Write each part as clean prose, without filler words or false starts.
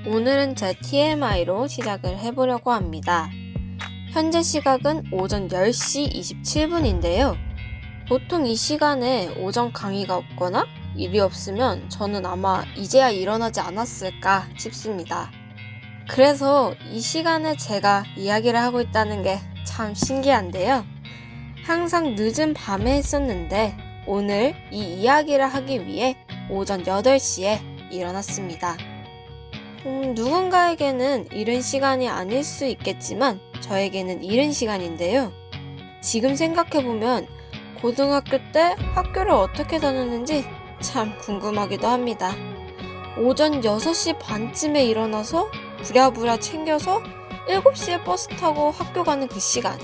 오늘은 제 TMI로 시작을 해보려고 합니다. 현재 시각은 오전 10시 27분인데요. 보통 이 시간에 오전 강의가 없거나 일이 없으면 저는 아마 이제야 일어나지 않았을까 싶습니다. 그래서 이 시간에 제가 이야기를 하고 있다는 게 참 신기한데요. 항상 늦은 밤에 했었는데 오늘 이 이야기를 하기 위해 오전 8시에 일어났습니다. 누군가에게는 이른 시간이 아닐 수 있겠지만 저에게는 이른 시간인데요. 지금 생각해보면 고등학교 때 학교를 어떻게 다녔는지 참 궁금하기도 합니다. 오전 6시 반쯤에 일어나서 부랴부랴 챙겨서 7시에 버스 타고 학교 가는 그 시간.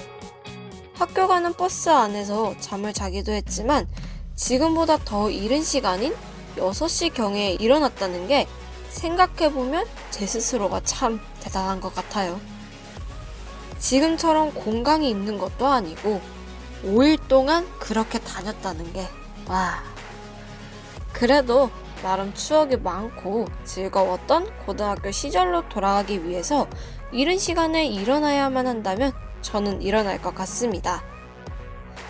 학교 가는 버스 안에서 잠을 자기도 했지만 지금보다 더 이른 시간인 6시경에 일어났다는 게 생각해보면 제 스스로가 참 대단한 것 같아요. 지금처럼 공강이 있는 것도 아니고 5일 동안 그렇게 다녔다는 게 와. 그래도 나름 추억이 많고 즐거웠던 고등학교 시절로 돌아가기 위해서 이른 시간에 일어나야만 한다면 저는 일어날 것 같습니다.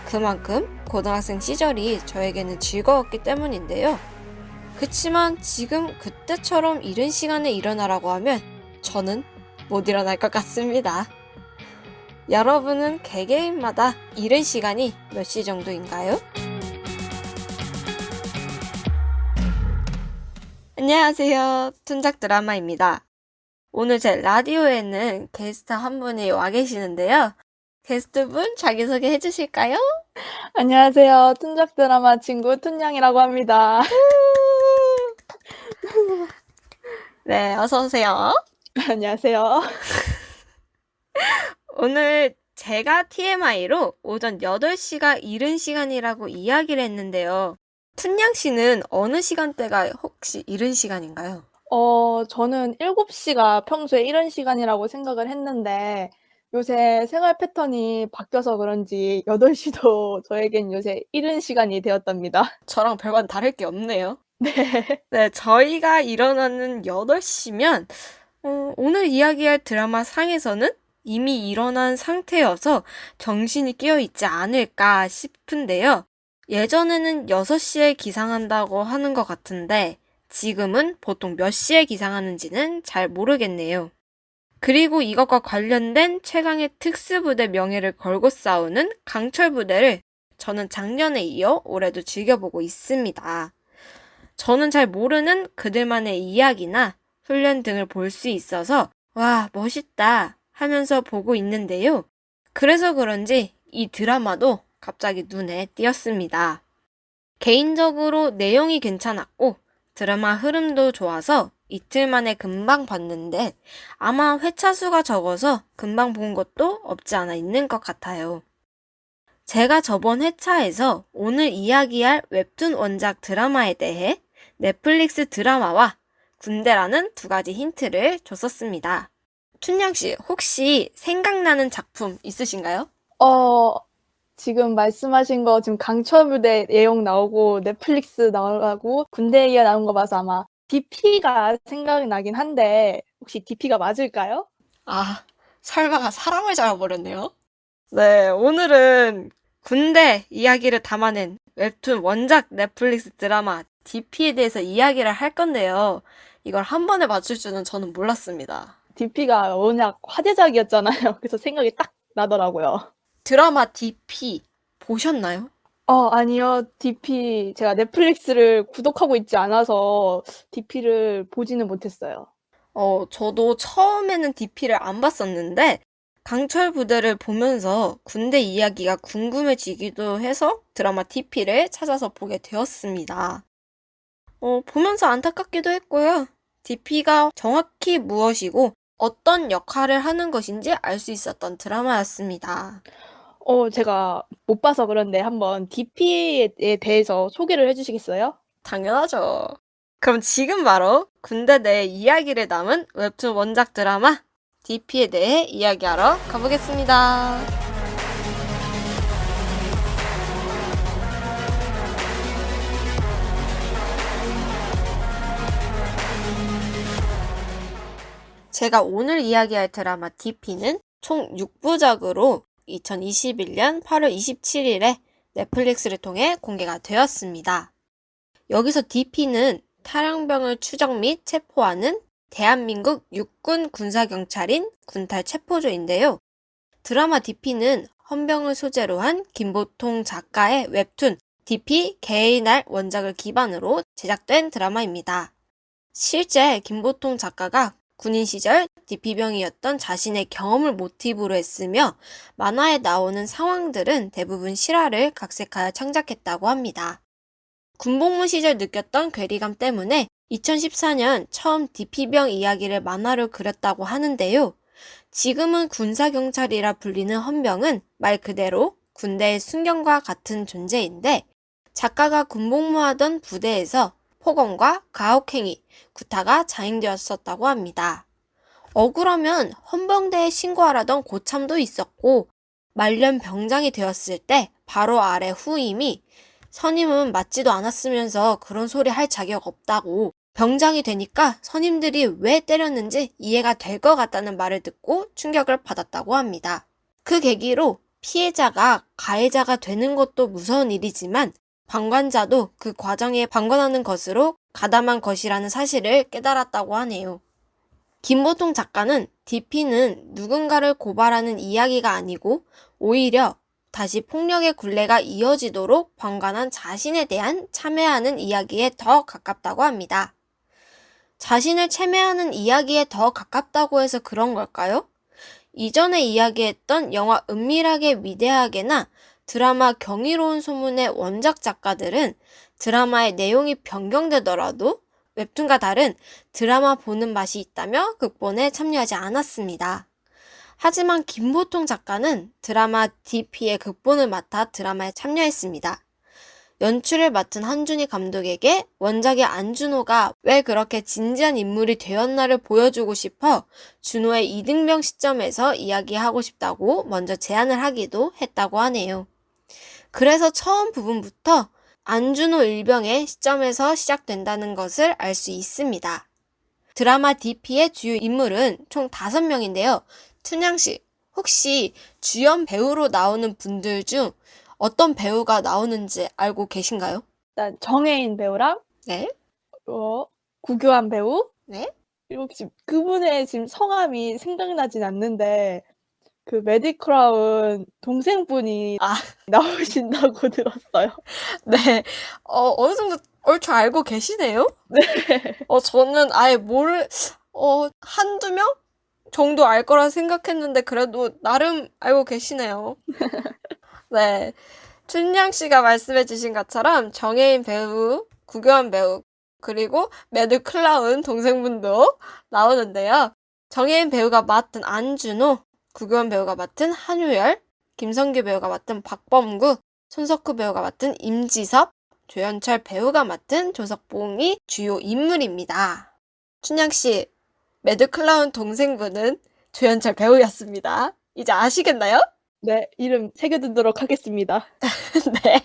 그만큼 고등학생 시절이 저에게는 즐거웠기 때문인데요. 그치만 지금 그때처럼 이른 시간에 일어나라고 하면 저는 못 일어날 것 같습니다. 여러분은 개개인마다 이른 시간이 몇 시 정도인가요? 안녕하세요. 툰작 드라마입니다. 오늘 제 라디오에는 게스트 한 분이 와 계시는데요. 게스트분 자기소개 해주실까요? 안녕하세요. 툰작 드라마 친구 툰냥이라고 합니다. 네, 어서오세요. 안녕하세요. 오늘 제가 TMI로 오전 8시가 이른 시간이라고 이야기를 했는데요. 툰냥 씨는 어느 시간대가 혹시 이른 시간인가요? 저는 7시가 평소에 이른 시간이라고 생각을 했는데 요새 생활 패턴이 바뀌어서 그런지 8시도 저에겐 요새 이른 시간이 되었답니다. 저랑 별반 다를 게 없네요. 네. 네, 저희가 일어나는 8시면 오늘 이야기할 드라마 상에서는 이미 일어난 상태여서 정신이 깨어있지 않을까 싶은데요. 예전에는 6시에 기상한다고 하는 것 같은데 지금은 보통 몇 시에 기상하는지는 잘 모르겠네요. 그리고 이것과 관련된 최강의 특수부대 명예를 걸고 싸우는 강철부대를 저는 작년에 이어 올해도 즐겨보고 있습니다. 저는 잘 모르는 그들만의 이야기나 훈련 등을 볼 수 있어서 와, 멋있다 하면서 보고 있는데요. 그래서 그런지 이 드라마도 갑자기 눈에 띄었습니다. 개인적으로 내용이 괜찮았고 드라마 흐름도 좋아서 이틀 만에 금방 봤는데 아마 회차 수가 적어서 금방 본 것도 없지 않아 있는 것 같아요. 제가 저번 회차에서 오늘 이야기할 웹툰 원작 드라마에 대해 넷플릭스 드라마와 군대라는 두 가지 힌트를 줬었습니다. 춘향 씨, 혹시 생각나는 작품 있으신가요? 지금 말씀하신 거 지금 강철부대 내용 나오고 넷플릭스 나오고 군대 이야 나온 거 봐서 아마 DP가 생각이 나긴 한데 혹시 DP가 맞을까요? 아, 설마가 사람을 잡아버렸네요. 네, 오늘은 군대 이야기를 담아낸 웹툰 원작 넷플릭스 드라마 DP에 대해서 이야기를 할 건데요. 이걸 한 번에 맞출 줄은 저는 몰랐습니다. DP가 워낙 화제작이었잖아요. 그래서 생각이 딱 나더라고요. 드라마 DP 보셨나요? 아니요. DP 제가 넷플릭스를 구독하고 있지 않아서 DP를 보지는 못했어요. 저도 처음에는 DP를 안 봤었는데 강철 부대를 보면서 군대 이야기가 궁금해지기도 해서 드라마 DP를 찾아서 보게 되었습니다. 보면서 안타깝기도 했고요. DP가 정확히 무엇이고 어떤 역할을 하는 것인지 알 수 있었던 드라마였습니다. 제가 못 봐서 그런데 한번 DP에 대해서 소개를 해 주시겠어요? 당연하죠. 그럼 지금 바로 군대 내 이야기를 담은 웹툰 원작 드라마 DP에 대해 이야기하러 가보겠습니다. 제가 오늘 이야기할 드라마 DP는 총 6부작으로 2021년 8월 27일에 넷플릭스를 통해 공개가 되었습니다. 여기서 DP는 탈영병을 추적 및 체포하는 대한민국 육군 군사경찰인 군탈 체포조인데요. 드라마 DP는 헌병을 소재로 한 김보통 작가의 웹툰 DP 개의 날 원작을 기반으로 제작된 드라마입니다. 실제 김보통 작가가 군인 시절 DP병이었던 자신의 경험을 모티브로 했으며 만화에 나오는 상황들은 대부분 실화를 각색하여 창작했다고 합니다. 군복무 시절 느꼈던 괴리감 때문에 2014년 처음 DP병 이야기를 만화로 그렸다고 하는데요. 지금은 군사경찰이라 불리는 헌병은 말 그대로 군대의 순경과 같은 존재인데 작가가 군복무하던 부대에서 폭언과 가혹행위, 구타가 자행되었었다고 합니다. 억울하면 헌병대에 신고하라던 고참도 있었고 말년 병장이 되었을 때 바로 아래 후임이 선임은 맞지도 않았으면서 그런 소리 할 자격 없다고 병장이 되니까 선임들이 왜 때렸는지 이해가 될 것 같다는 말을 듣고 충격을 받았다고 합니다. 그 계기로 피해자가 가해자가 되는 것도 무서운 일이지만 방관자도 그 과정에 방관하는 것으로 가담한 것이라는 사실을 깨달았다고 하네요. 김보통 작가는 DP는 누군가를 고발하는 이야기가 아니고 오히려 다시 폭력의 굴레가 이어지도록 방관한 자신에 대한 참회하는 이야기에 더 가깝다고 합니다. 자신을 참회하는 이야기에 더 가깝다고 해서 그런 걸까요? 이전에 이야기했던 영화 은밀하게 위대하게나 드라마 경이로운 소문의 원작 작가들은 드라마의 내용이 변경되더라도 웹툰과 다른 드라마 보는 맛이 있다며 극본에 참여하지 않았습니다. 하지만 김보통 작가는 드라마 DP의 극본을 맡아 드라마에 참여했습니다. 연출을 맡은 한준희 감독에게 원작의 안준호가 왜 그렇게 진지한 인물이 되었나를 보여주고 싶어 준호의 이등병 시점에서 이야기하고 싶다고 먼저 제안을 하기도 했다고 하네요. 그래서 처음 부분부터 안준호 일병의 시점에서 시작된다는 것을 알 수 있습니다. 드라마 DP의 주요 인물은 총 5명인데요. 춘향씨, 혹시 주연 배우로 나오는 분들 중 어떤 배우가 나오는지 알고 계신가요? 일단 정혜인 배우랑 네. 구교환 배우, 네. 그리고 지금 그분의 지금 성함이 생각나진 않는데 그 매드크라운 동생분이 나오신다고 들었어요. 네. 어느 정도 얼추 알고 계시네요? 네. 저는 아예 한두 명 정도 알 거라 생각했는데 그래도 나름 알고 계시네요. 네. 춘향 씨가 말씀해 주신 것처럼 정혜인 배우, 구교환 배우, 그리고 매드 클라운 동생분도 나오는데요. 정혜인 배우가 맡은 안준호, 구교환 배우가 맡은 한우열, 김성규 배우가 맡은 박범구, 손석구 배우가 맡은 임지섭, 조연철 배우가 맡은 조석봉이 주요 인물입니다. 춘향 씨, 매드 클라운 동생분은 조연철 배우였습니다. 이제 아시겠나요? 네, 이름 새겨두도록 하겠습니다. 네.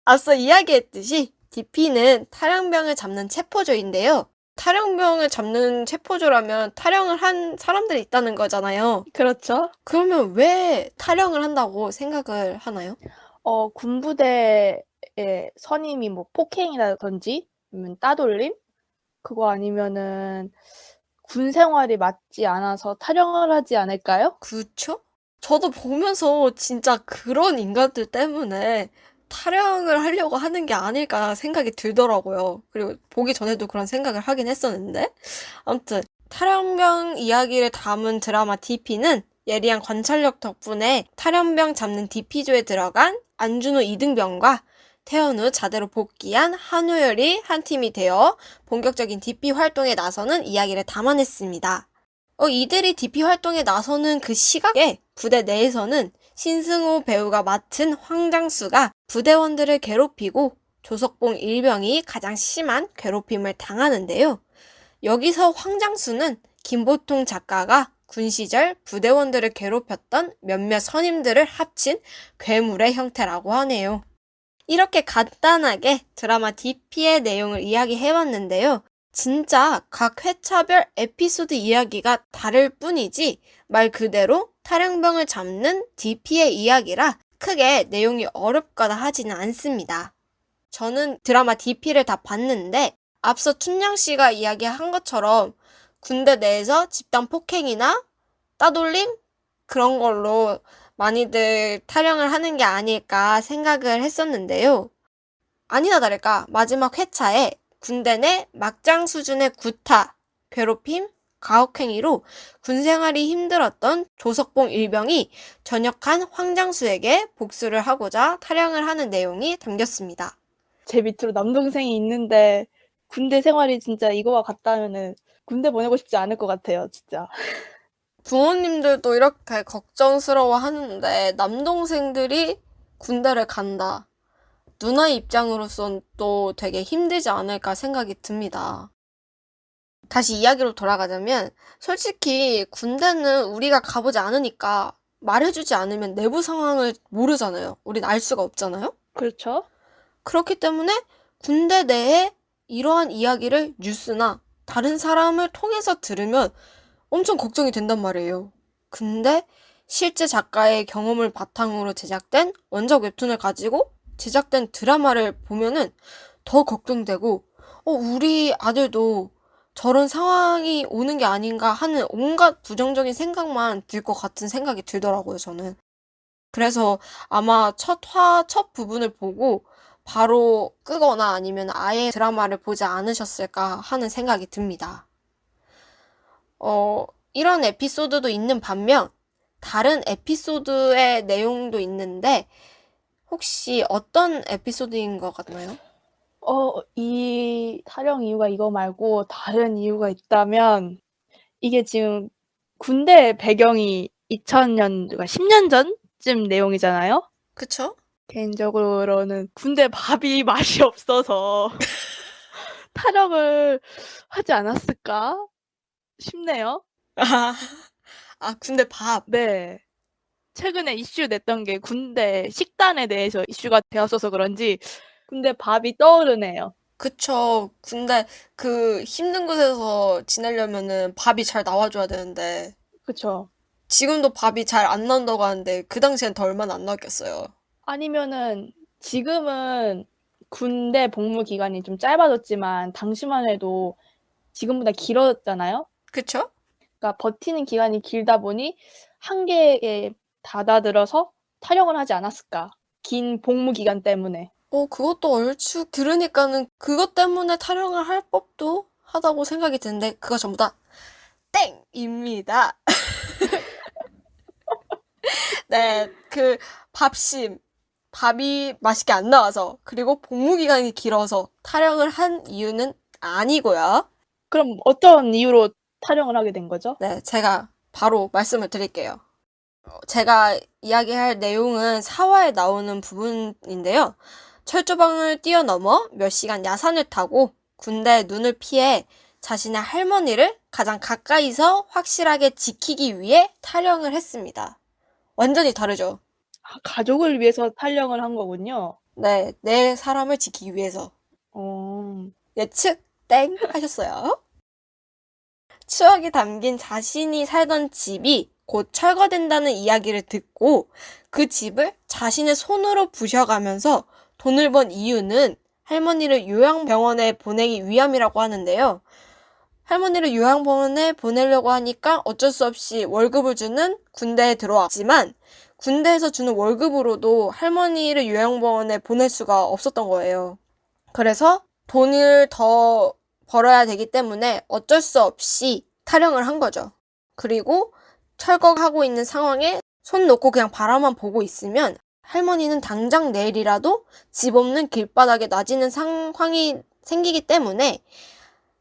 앞서 이야기했듯이 DP는 탈영병을 잡는 체포조인데요. 탈영병을 잡는 체포조라면 탈영을 한 사람들이 있다는 거잖아요. 그렇죠. 그러면 왜 탈영을 한다고 생각을 하나요? 군부대의 선임이 뭐 폭행이라든지 아니면 따돌림? 그거 아니면은 군 생활이 맞지 않아서 탈영을 하지 않을까요? 그쵸? 저도 보면서 진짜 그런 인간들 때문에 탈영을 하려고 하는 게 아닐까 생각이 들더라고요. 그리고 보기 전에도 그런 생각을 하긴 했었는데. 아무튼 탈영병 이야기를 담은 드라마 DP는 예리한 관찰력 덕분에 탈영병 잡는 DP조에 들어간 안준호 이등병과 퇴원 후 자대로 복귀한 한우열이 한 팀이 되어 본격적인 DP 활동에 나서는 이야기를 담아냈습니다. 이들이 DP 활동에 나서는 그 시각에 부대 내에서는 신승호 배우가 맡은 황장수가 부대원들을 괴롭히고 조석봉 일병이 가장 심한 괴롭힘을 당하는데요. 여기서 황장수는 김보통 작가가 군 시절 부대원들을 괴롭혔던 몇몇 선임들을 합친 괴물의 형태라고 하네요. 이렇게 간단하게 드라마 DP의 내용을 이야기해봤는데요. 진짜 각 회차별 에피소드 이야기가 다를 뿐이지 말 그대로 탈영병을 잡는 DP의 이야기라 크게 내용이 어렵거나 하지는 않습니다. 저는 드라마 DP를 다 봤는데 앞서 춘향 씨가 이야기한 것처럼 군대 내에서 집단 폭행이나 따돌림? 그런 걸로 많이들 탈영을 하는 게 아닐까 생각을 했었는데요. 아니나 다를까 마지막 회차에 군대 내 막장 수준의 구타, 괴롭힘, 가혹행위로 군 생활이 힘들었던 조석봉 일병이 전역한 황장수에게 복수를 하고자 탈영을 하는 내용이 담겼습니다. 제 밑으로 남동생이 있는데 군대 생활이 진짜 이거와 같다면은 군대 보내고 싶지 않을 것 같아요, 진짜. 부모님들도 이렇게 걱정스러워 하는데 남동생들이 군대를 간다. 누나 입장으로선 또 되게 힘들지 않을까 생각이 듭니다. 다시 이야기로 돌아가자면 솔직히 군대는 우리가 가보지 않으니까 말해주지 않으면 내부 상황을 모르잖아요. 우린 알 수가 없잖아요. 그렇죠? 그렇기 때문에 군대 내에 이러한 이야기를 뉴스나 다른 사람을 통해서 들으면 엄청 걱정이 된단 말이에요. 근데 실제 작가의 경험을 바탕으로 제작된 원작 웹툰을 가지고 제작된 드라마를 보면은 더 걱정되고, 우리 아들도 저런 상황이 오는 게 아닌가 하는 온갖 부정적인 생각만 들 것 같은 생각이 들더라고요, 저는. 그래서 아마 첫 부분을 보고 바로 끄거나 아니면 아예 드라마를 보지 않으셨을까 하는 생각이 듭니다. 이런 에피소드도 있는 반면 다른 에피소드의 내용도 있는데 혹시 어떤 에피소드인 것 같나요? 이 탈영 이유가 이거 말고 다른 이유가 있다면 이게 지금 군대 배경이 2000년, 그러니까 10년 전쯤 내용이잖아요? 그쵸? 개인적으로는 군대 밥이 맛이 없어서 탈영을 하지 않았을까 싶네요. 군대 밥. 네. 최근에 이슈 냈던 게 군대 식단에 대해서 이슈가 되었어서 그런지 군대 밥이 떠오르네요. 그쵸. 근데 그 힘든 곳에서 지내려면은 밥이 잘 나와줘야 되는데 그쵸. 지금도 밥이 잘 안 나온다고 하는데 그 당시엔 더 얼마나 안 나왔겠어요. 아니면은 지금은 군대 복무 기간이 좀 짧아졌지만 당시만 해도 지금보다 길었잖아요. 그쵸? 그러니까 버티는 기간이 길다 보니 한계에 다다들어서 탈영을 하지 않았을까. 긴 복무 기간 때문에. 그것도 얼추 들으니까는 그것 때문에 탈영을 할 법도 하다고 생각이 드는데 그거 전부 다 땡입니다. 네, 그 밥심, 밥이 맛있게 안 나와서 그리고 복무 기간이 길어서 탈영을 한 이유는 아니고요. 그럼 어떤 이유로 탈영을 하게 된 거죠? 네, 제가 바로 말씀을 드릴게요. 제가 이야기할 내용은 4화에 나오는 부분인데요. 철조망을 뛰어넘어 몇 시간 야산을 타고 군대의 눈을 피해 자신의 할머니를 가장 가까이서 확실하게 지키기 위해 탈영을 했습니다. 완전히 다르죠? 가족을 위해서 탈영을 한 거군요. 네, 내 사람을 지키기 위해서. 예측 땡 하셨어요. 추억이 담긴 자신이 살던 집이 곧 철거된다는 이야기를 듣고 그 집을 자신의 손으로 부셔가면서 돈을 번 이유는 할머니를 요양병원에 보내기 위함이라고 하는데요. 할머니를 요양병원에 보내려고 하니까 어쩔 수 없이 월급을 주는 군대에 들어왔지만 군대에서 주는 월급으로도 할머니를 요양병원에 보낼 수가 없었던 거예요. 그래서 돈을 더 벌어야 되기 때문에 어쩔 수 없이 탈영을 한 거죠. 그리고 철거하고 있는 상황에 손 놓고 그냥 바라만 보고 있으면 할머니는 당장 내일이라도 집 없는 길바닥에 놔지는 상황이 생기기 때문에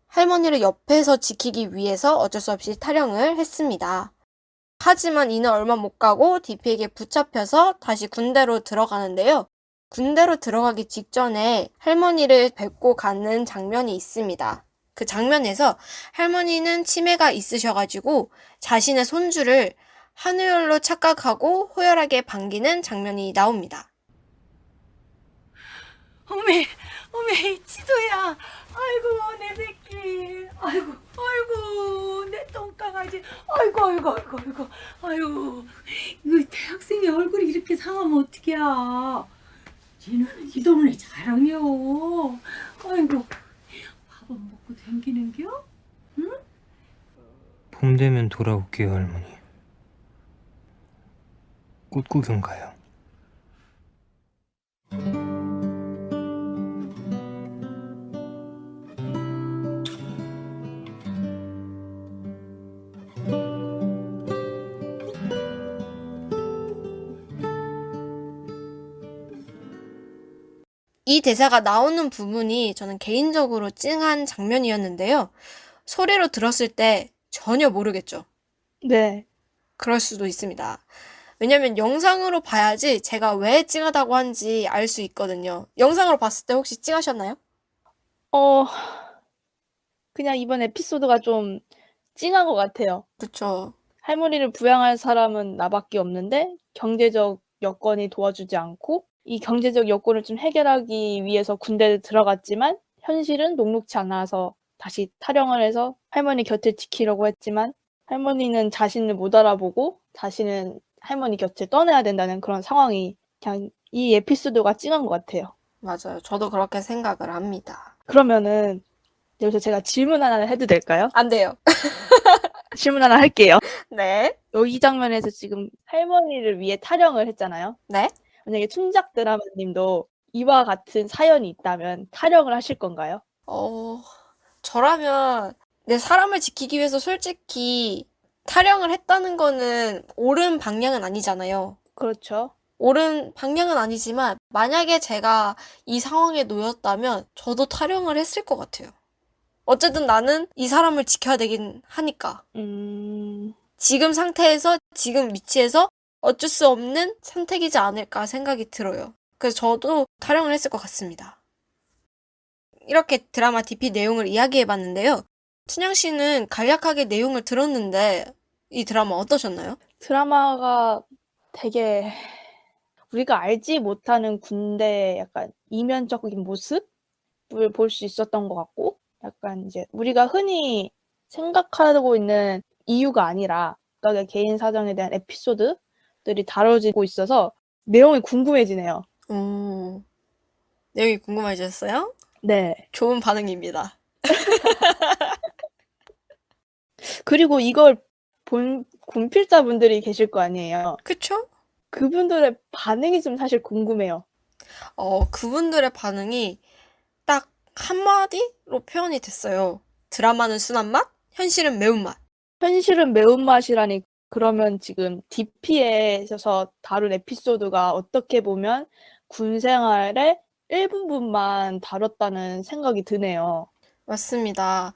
할머니를 옆에서 지키기 위해서 어쩔 수 없이 탈영을 했습니다. 하지만 이는 얼마 못 가고 DP에게 붙잡혀서 다시 군대로 들어가는데요. 군대로 들어가기 직전에 할머니를 뵙고 가는 장면이 있습니다. 그 장면에서 할머니는 치매가 있으셔가지고 자신의 손주를 한우열로 착각하고 호열하게 반기는 장면이 나옵니다. 어메, 어메, 지도야. 아이고, 내 새끼. 아이고 아이고 아이고 아이고 아유 이거 대학생의 얼굴이 이렇게 상하면 어떡해야. 쟤는 이 동네 자랑이요. 아이고 밥은 먹고 댕기는겨? 응? 봄 되면 돌아올게요, 할머니. 꽃 구경 가요. 이 대사가 나오는 부분이 저는 개인적으로 찡한 장면이었는데요. 소리로 들었을 때 전혀 모르겠죠. 네. 그럴 수도 있습니다. 왜냐면 영상으로 봐야지 제가 왜 찡하다고 한지 알 수 있거든요. 영상으로 봤을 때 혹시 찡하셨나요? 어, 그냥 이번 에피소드가 좀 찡한 것 같아요. 그쵸. 할머니를 부양할 사람은 나밖에 없는데 경제적 여건이 도와주지 않고 이 경제적 여건을 좀 해결하기 위해서 군대에 들어갔지만 현실은 녹록지 않아서 다시 탈영을 해서 할머니 곁을 지키려고 했지만 할머니는 자신을 못 알아보고 자신은 할머니 곁을 떠나야 된다는 그런 상황이 그냥 이 에피소드가 찡한 것 같아요. 맞아요. 저도 그렇게 생각을 합니다. 그러면은 여기서 제가 질문 하나 해도 될까요? 안 돼요. 질문 하나 할게요. 네. 여기 장면에서 지금 할머니를 위해 탈영을 했잖아요. 네. 만약에 춘작 드라마님도 이와 같은 사연이 있다면 탈영을 하실 건가요? 저라면 내 사람을 지키기 위해서 솔직히 탈영을 했다는 거는 옳은 방향은 아니잖아요. 그렇죠. 옳은 방향은 아니지만 만약에 제가 이 상황에 놓였다면 저도 탈영을 했을 것 같아요. 어쨌든 나는 이 사람을 지켜야 되긴 하니까. 지금 상태에서, 지금 위치에서 어쩔 수 없는 선택이지 않을까 생각이 들어요. 그래서 저도 탈영을 했을 것 같습니다. 이렇게 드라마 DP 내용을 이야기해봤는데요. 춘향 씨는 간략하게 내용을 들었는데 이 드라마 어떠셨나요? 드라마가 되게 우리가 알지 못하는 군대의 약간 이면적인 모습을 볼 수 있었던 것 같고 약간 이제 우리가 흔히 생각하고 있는 이유가 아니라 각각의 개인 사정에 대한 에피소드들이 다뤄지고 있어서 내용이 궁금해지네요. 내용이 궁금해졌어요? 네. 좋은 반응입니다. 그리고 이걸 본 군필자분들이 계실 거 아니에요. 그쵸? 그분들의 반응이 좀 사실 궁금해요. 그분들의 반응이 딱 한마디로 표현이 됐어요. 드라마는 순한 맛, 현실은 매운맛. 현실은 매운맛이라니 그러면 지금 DP에서 다룬 에피소드가 어떻게 보면 군 생활의 일부분만 다뤘다는 생각이 드네요. 맞습니다.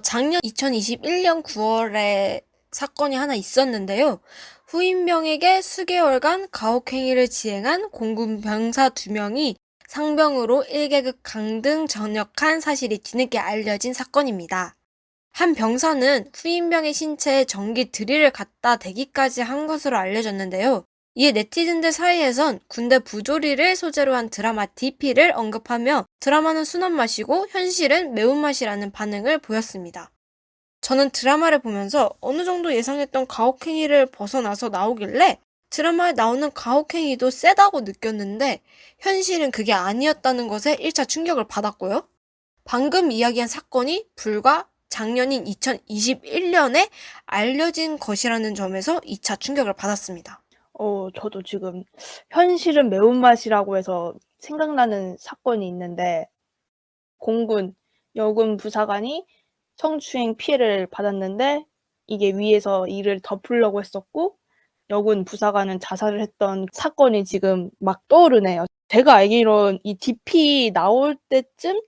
작년 2021년 9월에 사건이 하나 있었는데요. 후임병에게 수개월간 가혹행위를 지행한 공군 병사 2명이 상병으로 1계급 강등 전역한 사실이 뒤늦게 알려진 사건입니다. 한 병사는 후임병의 신체에 전기 드릴을 갖다 대기까지 한 것으로 알려졌는데요. 이에 네티즌들 사이에선 군대 부조리를 소재로 한 드라마 DP를 언급하며 드라마는 순한 맛이고 현실은 매운맛이라는 반응을 보였습니다. 저는 드라마를 보면서 어느 정도 예상했던 가혹행위를 벗어나서 나오길래 드라마에 나오는 가혹행위도 세다고 느꼈는데 현실은 그게 아니었다는 것에 1차 충격을 받았고요. 방금 이야기한 사건이 불과 작년인 2021년에 알려진 것이라는 점에서 2차 충격을 받았습니다. 저도 지금 현실은 매운맛이라고 해서 생각나는 사건이 있는데 공군 여군 부사관이 성추행 피해를 받았는데 이게 위에서 이를 덮으려고 했었고 여군 부사관은 자살을 했던 사건이 지금 막 떠오르네요. 제가 알기론 이 DP 나올 때쯤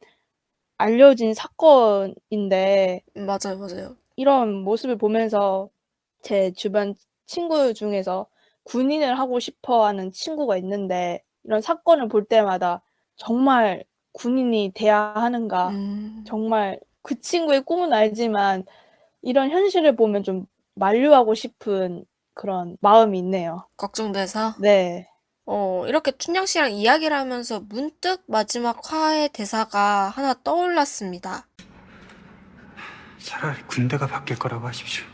알려진 사건인데 맞아요. 이런 모습을 보면서 제 주변 친구 중에서 군인을 하고 싶어 하는 친구가 있는데 이런 사건을 볼 때마다 정말 군인이 돼야 하는가, 정말 그 친구의 꿈은 알지만 이런 현실을 보면 좀 만류하고 싶은 그런 마음이 있네요. 걱정돼서? 네. 이렇게 춘향 씨랑 이야기를 하면서 문득 마지막 화의 대사가 하나 떠올랐습니다. 차라리 군대가 바뀔 거라고 하십시오.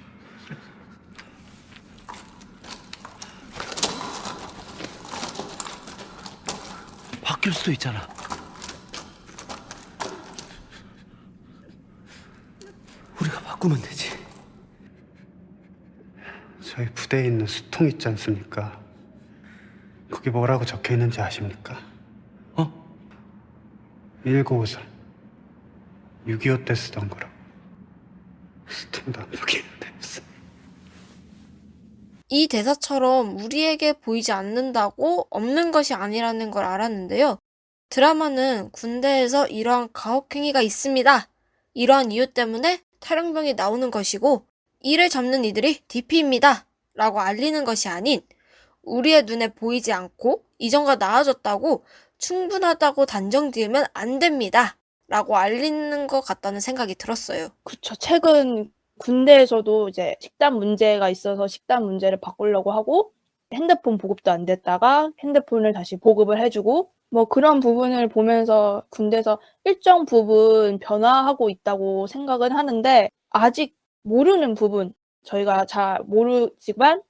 바뀔 수도 있잖아. 우리가 바꾸면 되지. 저희 부대에 있는 수통 있지 않습니까? 거기 뭐라고 적혀 있는지 아십니까? 어? 1954. 6.25 때 쓰던 거라고. 수통도 안 바뀌는데 무슨. 이 대사처럼 우리에게 보이지 않는다고 없는 것이 아니라는 걸 알았는데요. 드라마는 군대에서 이러한 가혹행위가 있습니다. 이러한 이유 때문에 탈영병이 나오는 것이고 이를 잡는 이들이 DP입니다. 라고 알리는 것이 아닌 우리의 눈에 보이지 않고 이전과 나아졌다고 충분하다고 단정 지으면 안 됩니다. 라고 알리는 것 같다는 생각이 들었어요. 그쵸. 최근 군대에서도 이제 식단 문제가 있어서 식단 문제를 바꾸려고 하고 핸드폰 보급도 안 됐다가 핸드폰을 다시 보급을 해주고 뭐 그런 부분을 보면서 군대에서 일정 부분 변화하고 있다고 생각은 하는데 아직 모르는 부분, 저희가 잘 모르지만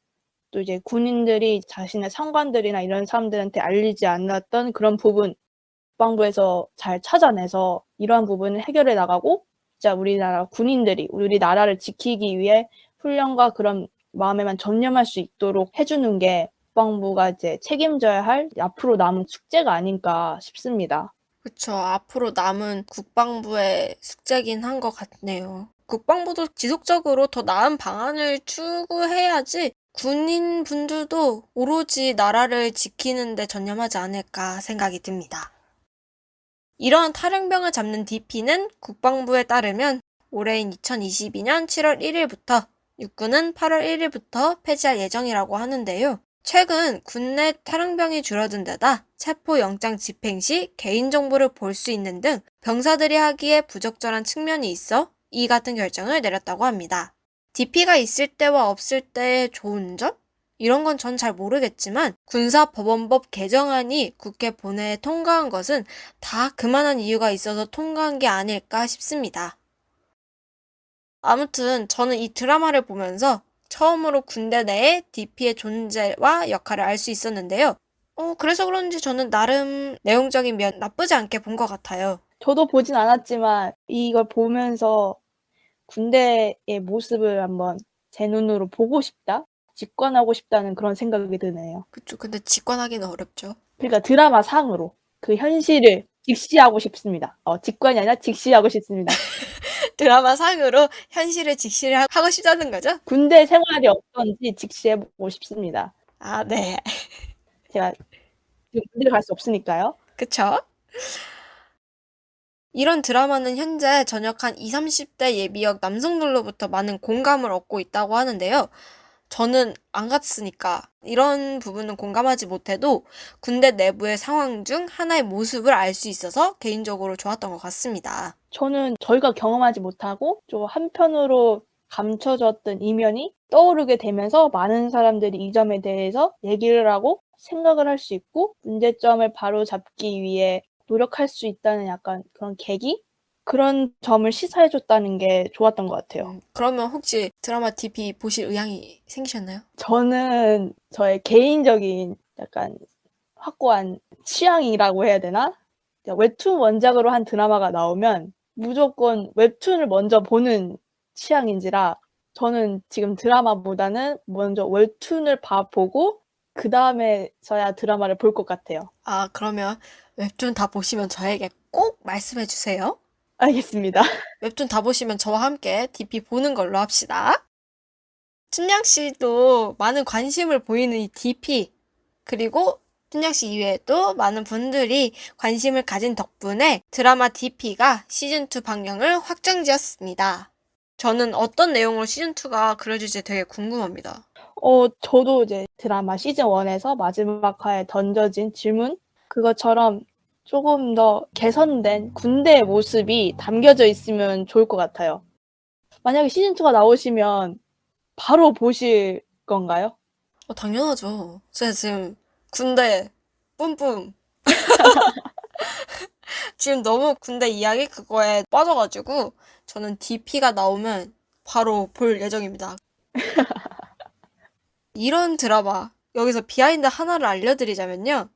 또 이제 군인들이 자신의 상관들이나 이런 사람들한테 알리지 않았던 그런 부분 국방부에서 잘 찾아내서 이러한 부분을 해결해 나가고 진짜 우리나라 군인들이 우리나라를 지키기 위해 훈련과 그런 마음에만 전념할 수 있도록 해주는 게 국방부가 이제 책임져야 할 앞으로 남은 숙제가 아닐까 싶습니다. 그쵸. 앞으로 남은 국방부의 숙제긴 한 것 같네요. 국방부도 지속적으로 더 나은 방안을 추구해야지 군인분들도 오로지 나라를 지키는 데 전념하지 않을까 생각이 듭니다. 이러한 탈영병을 잡는 DP는 국방부에 따르면 올해인 2022년 7월 1일부터 육군은 8월 1일부터 폐지할 예정이라고 하는데요. 최근 국내 탈영병이 줄어든 데다 체포영장 집행 시 개인정보를 볼 수 있는 등 병사들이 하기에 부적절한 측면이 있어 이 같은 결정을 내렸다고 합니다. DP가 있을 때와 없을 때의 좋은 점? 이런 건 전 잘 모르겠지만 군사법원법 개정안이 국회 본회에 통과한 것은 다 그만한 이유가 있어서 통과한 게 아닐까 싶습니다. 아무튼 저는 이 드라마를 보면서 처음으로 군대 내에 DP의 존재와 역할을 알 수 있었는데요. 그래서 그런지 저는 나름 내용적인 면 나쁘지 않게 본 것 같아요. 저도 보진 않았지만 이걸 보면서 군대의 모습을 한번 제 눈으로 보고 싶다, 직관하고 싶다는 그런 생각이 드네요. 그쵸. 근데 직관하기는 어렵죠. 그러니까 드라마 상으로 그 현실을 직시하고 싶습니다. 직관이 아니라 직시하고 싶습니다. 드라마 상으로 현실을 직시를 하고 싶다는 거죠? 군대 생활이 어떤지 직시해보고 싶습니다. 아, 네. 제가 지금 군대를 갈 수 없으니까요. 그쵸? 이런 드라마는 현재 전역한 20, 30대 예비역 남성들로부터 많은 공감을 얻고 있다고 하는데요. 저는 안 갔으니까 이런 부분은 공감하지 못해도 군대 내부의 상황 중 하나의 모습을 알 수 있어서 개인적으로 좋았던 것 같습니다. 저는 저희가 경험하지 못하고 좀 한편으로 감춰졌던 이면이 떠오르게 되면서 많은 사람들이 이 점에 대해서 얘기를 하고 생각을 할 수 있고 문제점을 바로잡기 위해 노력할 수 있다는 약간 그런 계기? 그런 점을 시사해줬다는 게 좋았던 것 같아요. 그러면 혹시 드라마 DP 보실 의향이 생기셨나요? 저는 저의 개인적인 약간 확고한 취향이라고 해야 되나? 웹툰 원작으로 한 드라마가 나오면 무조건 웹툰을 먼저 보는 취향인지라 저는 지금 드라마보다는 먼저 웹툰을 보고 그 다음에서야 드라마를 볼 것 같아요. 아, 그러면 웹툰 다 보시면 저에게 꼭 말씀해 주세요. 알겠습니다. 웹툰 다 보시면 저와 함께 DP 보는 걸로 합시다. 춘향 씨도 많은 관심을 보이는 이 DP, 그리고 춘향 씨 이외에도 많은 분들이 관심을 가진 덕분에 드라마 DP가 시즌2 방영을 확정지었습니다. 저는 어떤 내용으로 시즌2가 그려질지 되게 궁금합니다. 저도 이제 드라마 시즌 1에서 마지막 화에 던져진 질문 그것처럼 조금 더 개선된 군대의 모습이 담겨져 있으면 좋을 것 같아요. 만약에 시즌2가 나오시면 바로 보실 건가요? 당연하죠. 제가 지금 군대 뿜뿜. 지금 너무 군대 이야기 그거에 빠져가지고 저는 DP가 나오면 바로 볼 예정입니다. 이런 드라마, 여기서 비하인드 하나를 알려드리자면요.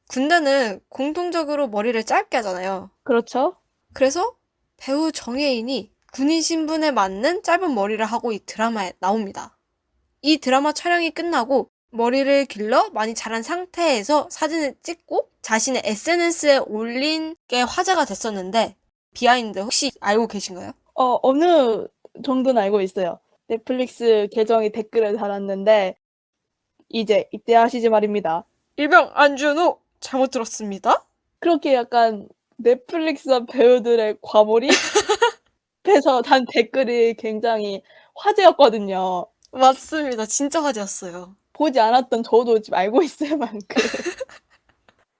군대는 공통적으로 머리를 짧게 하잖아요. 그렇죠? 그래서 배우 정혜인이 군인 신분에 맞는 짧은 머리를 하고 이 드라마에 나옵니다. 이 드라마 촬영이 끝나고 머리를 길러 많이 자란 상태에서 사진을 찍고 자신의 SNS에 올린 게 화제가 됐었는데 비하인드 혹시 알고 계신가요? 어느 정도는 알고 있어요. 넷플릭스 계정이 댓글을 달았는데 이제 입대하시지 말입니다. 일병 안준호 잘못 들었습니다. 그렇게 약간 넷플릭스 배우들의 과몰입해서 단 댓글이 굉장히 화제였거든요. 맞습니다. 진짜 화제였어요. 보지 않았던 저도 지금 알고 있을 만큼.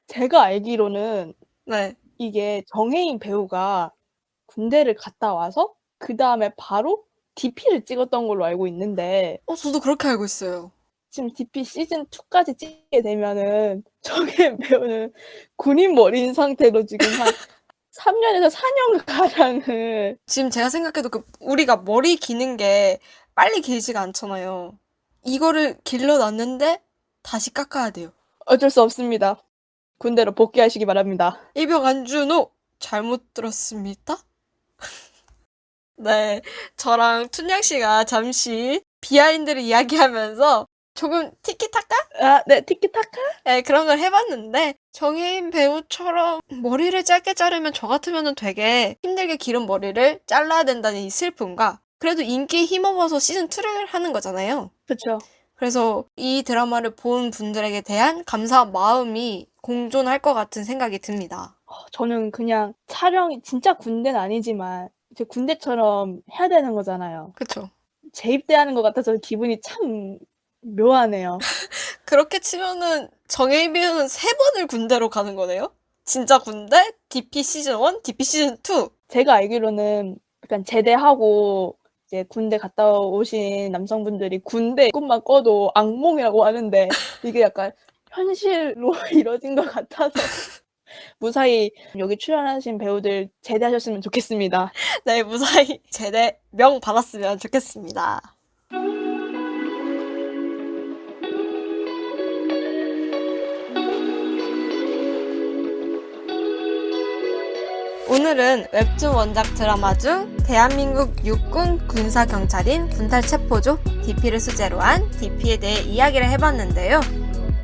제가 알기로는 네. 이게 정혜인 배우가 군대를 갔다 와서 그 다음에 바로 DP를 찍었던 걸로 알고 있는데 저도 그렇게 알고 있어요. 지금 DP 시즌 2까지 찍게 되면은 정혜인 배우는 군인 머리인 상태로 지금 한 3년에서 4년 가량을 지금 제가 생각해도 우리가 머리 기는 게 빨리 길지가 않잖아요. 이거를 길러놨는데 다시 깎아야 돼요. 어쩔 수 없습니다. 군대로 복귀하시기 바랍니다. 일병 안준호 잘못 들었습니다. 네, 저랑 춘향 씨가 잠시 비하인드를 이야기하면서 조금 티키타카? 네, 티키타카? 네, 그런 걸 해봤는데 정혜인 배우처럼 머리를 짧게 자르면 저 같으면 되게 힘들게 기른 머리를 잘라야 된다는 이 슬픔과 그래도 인기에 힘입어서 시즌2를 하는 거잖아요. 그쵸. 그래서 이 드라마를 본 분들에게 대한 감사한 마음이 공존할 것 같은 생각이 듭니다. 저는 그냥 촬영이 진짜 군대는 아니지만 이제 군대처럼 해야 되는 거잖아요. 그쵸? 재입대하는 것 같아서 기분이 참 묘하네요. 그렇게 치면은 정혜인 배우는 3번을 군대로 가는 거네요? 진짜 군대, DP 시즌1, DP 시즌2. 제가 알기로는 약간 제대하고 이제 군대 갔다 오신 남성분들이 군대 꿈만 꿔도 악몽이라고 하는데 이게 약간 현실로 이뤄진 것 같아서 무사히 여기 출연하신 배우들 제대하셨으면 좋겠습니다. 네, 무사히 제대 명 받았으면 좋겠습니다. 오늘은 웹툰 원작 드라마 중 대한민국 육군 군사경찰인 군탈체포조 DP를 소재로 한 DP에 대해 이야기를 해봤는데요.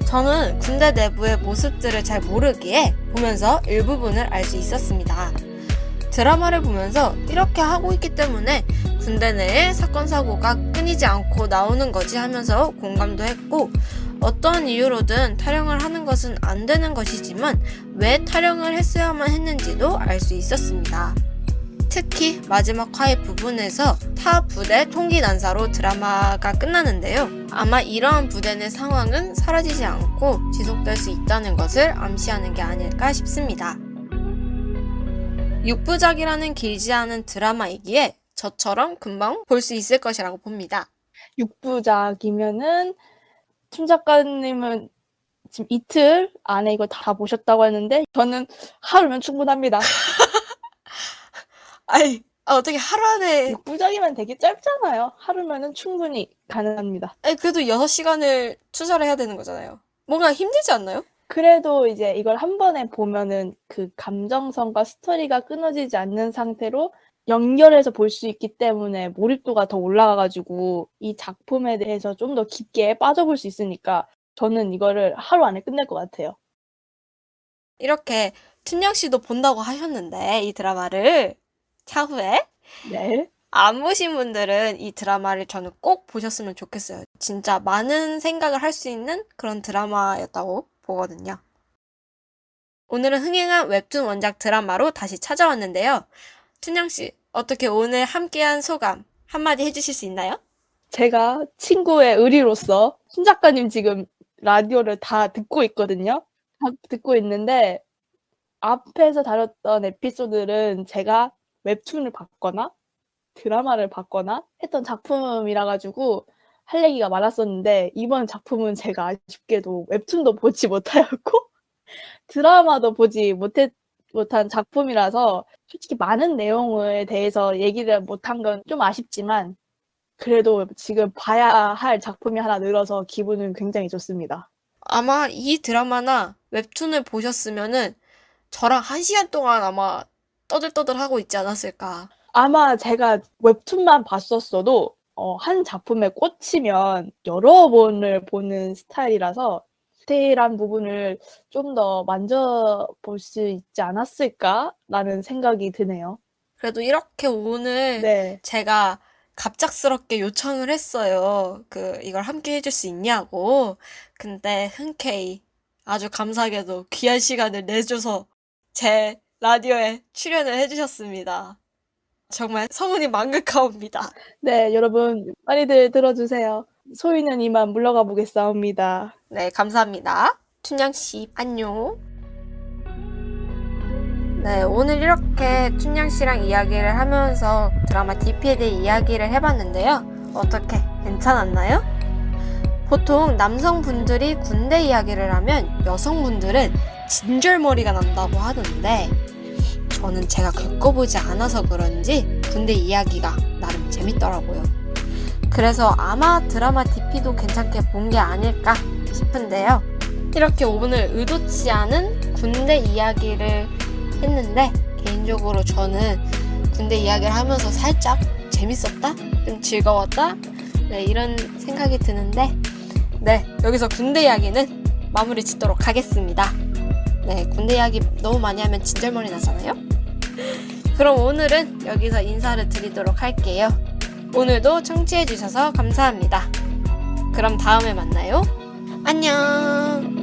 저는 군대 내부의 모습들을 잘 모르기에 보면서 일부분을 알 수 있었습니다. 드라마를 보면서 이렇게 하고 있기 때문에 군대 내에 사건 사고가 끊이지 않고 나오는 거지 하면서 공감도 했고 어떤 이유로든 탈영을 하는 것은 안 되는 것이지만 왜 탈영을 했어야만 했는지도 알 수 있었습니다. 특히 마지막 화해 부분에서 타 부대 총기 난사로 드라마가 끝나는데요. 아마 이러한 부대 내 상황은 사라지지 않고 지속될 수 있다는 것을 암시하는 게 아닐까 싶습니다. 6부작이라는 길지 않은 드라마이기에 저처럼 금방 볼 수 있을 것이라고 봅니다. 6부작이면은 춘 작가님은 지금 이틀 안에 이거 다 보셨다고 했는데 저는 하루면 충분합니다. 아이, 어떻게 하루 안에 6부작이면 되게 짧잖아요. 하루면은 충분히 가능합니다. 그래도 6시간을 투자를 해야 되는 거잖아요. 뭔가 힘들지 않나요? 그래도 이제 이걸 한 번에 보면은 그 감정선과 스토리가 끊어지지 않는 상태로 연결해서 볼 수 있기 때문에 몰입도가 더 올라가가지고 이 작품에 대해서 좀 더 깊게 빠져볼 수 있으니까 저는 이거를 하루 안에 끝낼 것 같아요. 이렇게 춘영 씨도 본다고 하셨는데 이 드라마를 차후에 네. 안 보신 분들은 이 드라마를 저는 꼭 보셨으면 좋겠어요. 진짜 많은 생각을 할 수 있는 그런 드라마였다고 보거든요. 오늘은 흥행한 웹툰 원작 드라마로 다시 찾아왔는데요. 춘영 씨, 어떻게 오늘 함께한 소감 한마디 해주실 수 있나요? 제가 친구의 의리로서 신 작가님 지금 라디오를 다 듣고 있거든요. 다 듣고 있는데 앞에서 다뤘던 에피소드는 제가 웹툰을 봤거나 드라마를 봤거나 했던 작품이라 가지고 할 얘기가 많았었는데 이번 작품은 제가 아쉽게도 웹툰도 보지 못하였고 드라마도 보지 못한 작품이라서 솔직히 많은 내용에 대해서 얘기를 못한 건 좀 아쉽지만 그래도 지금 봐야 할 작품이 하나 늘어서 기분은 굉장히 좋습니다. 아마 이 드라마나 웹툰을 보셨으면은 저랑 1시간 동안 아마 떠들떠들 하고 있지 않았을까. 아마 제가 웹툰만 봤었어도 한 작품에 꽂히면 여러 번을 보는 스타일이라서 디테일한 부분을 좀 더 만져볼 수 있지 않았을까라는 생각이 드네요. 그래도 이렇게 오늘 네. 제가 갑작스럽게 요청을 했어요. 이걸 함께 해줄 수 있냐고. 근데 흔쾌히 아주 감사하게도 귀한 시간을 내줘서 제 라디오에 출연을 해주셨습니다. 정말 성운이 망극하옵니다. 네, 여러분 많이들 들어주세요. 소희는 이만 물러가 보겠사옵니다. 네, 감사합니다. 춘향씨, 안녕. 네, 오늘 이렇게 춘향씨랑 이야기를 하면서 드라마 DP에 대해 이야기를 해봤는데요. 어떻게 괜찮았나요? 보통 남성분들이 군대 이야기를 하면 여성분들은 진절머리가 난다고 하던데 저는 제가 겪어보지 않아서 그런지 군대 이야기가 나름 재밌더라고요. 그래서 아마 드라마 DP도 괜찮게 본 게 아닐까 싶은데요. 이렇게 오늘 의도치 않은 군대 이야기를 했는데 개인적으로 저는 군대 이야기를 하면서 살짝 재밌었다? 좀 즐거웠다? 네, 이런 생각이 드는데 네, 여기서 군대 이야기는 마무리 짓도록 하겠습니다. 네, 군대 이야기 너무 많이 하면 진절머리 나잖아요? 그럼 오늘은 여기서 인사를 드리도록 할게요. 오늘도 청취해주셔서 감사합니다. 그럼 다음에 만나요. 안녕!